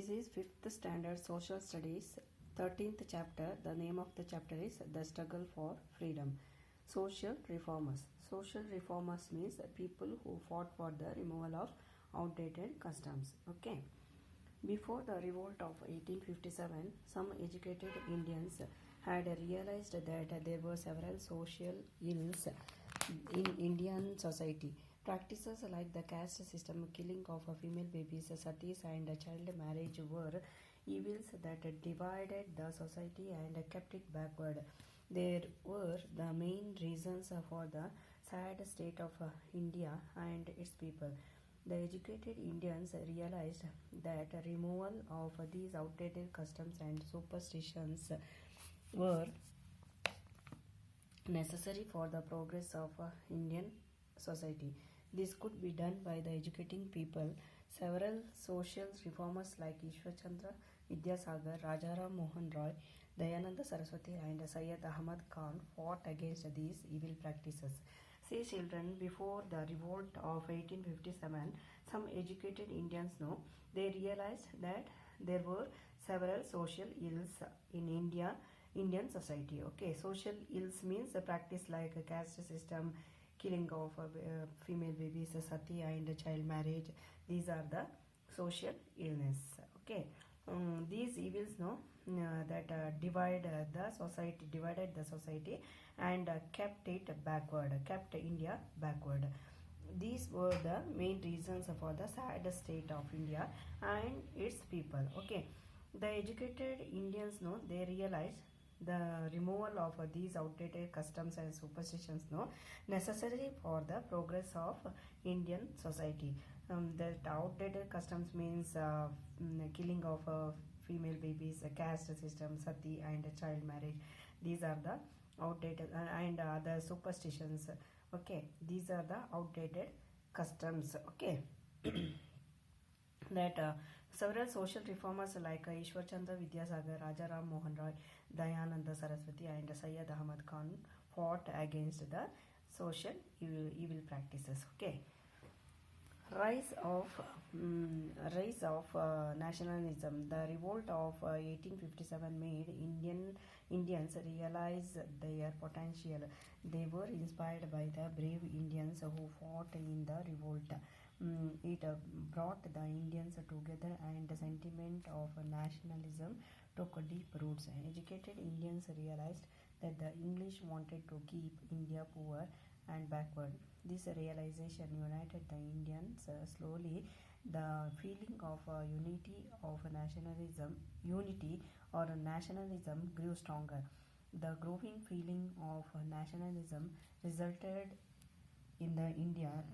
This is 5th standard social studies, 13th chapter. The name of the chapter is The Struggle for Freedom. Social reformers. Social reformers means people who fought for the removal of outdated customs. Okay. Before the revolt of 1857, some educated Indians had realized that there were several social ills in Indian society. Practices like the caste system, killing of female babies, satis, and child marriage were evils that divided the society and kept it backward. There were the main reasons for the sad state of India and its people. The educated Indians realized that removal of these outdated customs and superstitions were necessary for the progress of Indian society. This could be done by the educating people. Several social reformers like Ishwar Chandra Vidyasagar, Rajaram Mohan Roy, Dayananda Saraswati, and Syed Ahmad Khan fought against these evil practices. See children, before the revolt of 1857, some educated Indians know they realized that there were several social ills in Indian society. Okay, social ills means a practice like a caste system, killing of female babies, sati, and child marriage. These are the social illness. Okay, these evils that divided the society and kept it backward, kept India backward. These were the main reasons for the sad state of India and its people. Okay, the educated Indians know they realized the removal of these outdated customs and superstitions necessary for the progress of Indian society. That outdated customs means killing of female babies, caste system, sati, and child marriage. These are the outdated and the superstitions. Okay, these are the outdated customs. Okay. That several social reformers like Ishwar Chandra Vidyasagar, Rajaram Mohan Roy, Dayananda Saraswati, and Syed Ahmad Khan fought against the social evil practices. Okay. Rise of nationalism. The revolt of 1857 made Indians realize their potential. They were inspired by the brave Indians who fought in the revolt. It brought the Indians together, and the sentiment of nationalism took deep roots. Educated Indians realized that the English wanted to keep India poor and backward. This realization united the Indians slowly. The feeling of unity or nationalism grew stronger. The growing feeling of nationalism resulted in the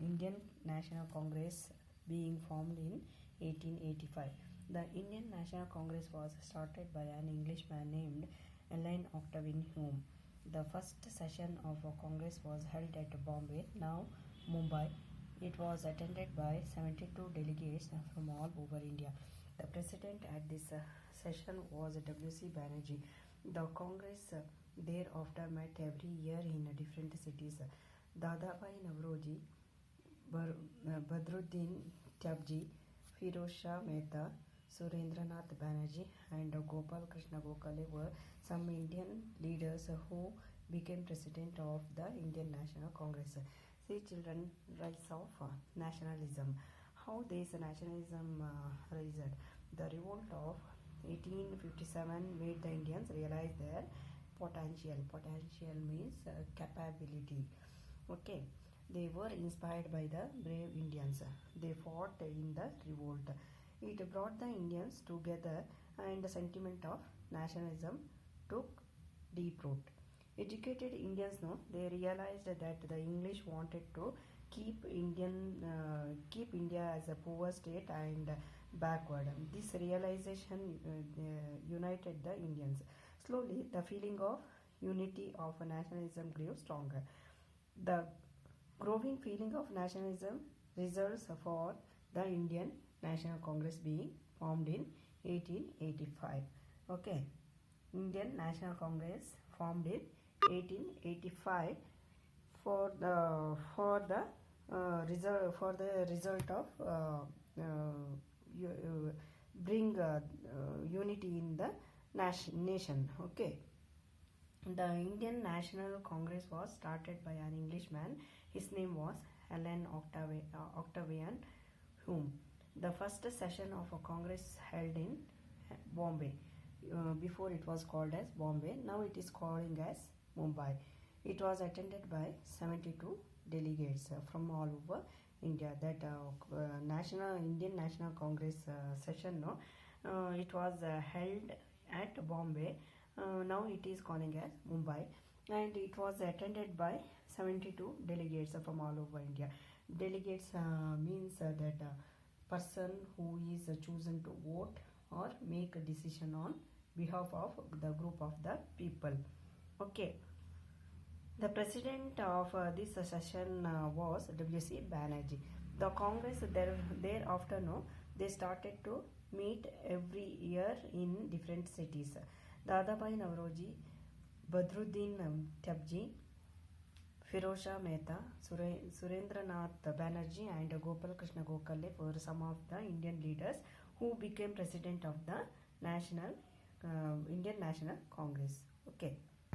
Indian National Congress being formed in 1885. The Indian National Congress was started by an Englishman named Ellen Octavian Hume. The first session of a Congress was held at Bombay, now Mumbai. It was attended by 72 delegates from all over India. The president at this session was W.C. Banerjee. The Congress thereafter met every year in different cities. Dadabhai Navroji, Badruddin Tyabji, Firoz Shah Mehta, Surendranath Banerjee, and Gopal Krishna Gokhale were some Indian leaders who became president of the Indian National Congress. See children, rise of nationalism. How this nationalism rised? The revolt of 1857 made the Indians realize their potential. Potential means capability. Okay, they were inspired by the brave Indians. They fought in the revolt. It brought the Indians together, and the sentiment of nationalism took deep root. Educated Indians know they realized that the English wanted to keep India as a poor state and backward. This realization united the Indians. Slowly, the feeling of unity of nationalism grew stronger. The growing feeling of nationalism results for the Indian National Congress being formed in 1885. Okay, Indian National Congress formed in 1885 for the result of bring unity in the nation. Okay. The Indian National Congress was started by an Englishman. His name was Helen Octavian Hume. The first session of a Congress held in Bombay. Before it was called as Bombay, now it is calling as Mumbai. It was attended by 72 delegates from all over India. That National Indian National Congress session, no, it was held at Bombay. Now it is calling as Mumbai, and it was attended by 72 delegates from all over India. Delegates means that person who is chosen to vote or make a decision on behalf of the group of the people. Okay. The president of this session was W.C. Banerjee. The Congress thereafter, no, they started to meet every year in different cities. Dadabhai Naoroji, Badruddin Tabji, Firozshah Mehta, Surendranath Banerjee, and Gopal Krishna Gokhale were some of the Indian leaders who became president of the Indian National Congress. Okay.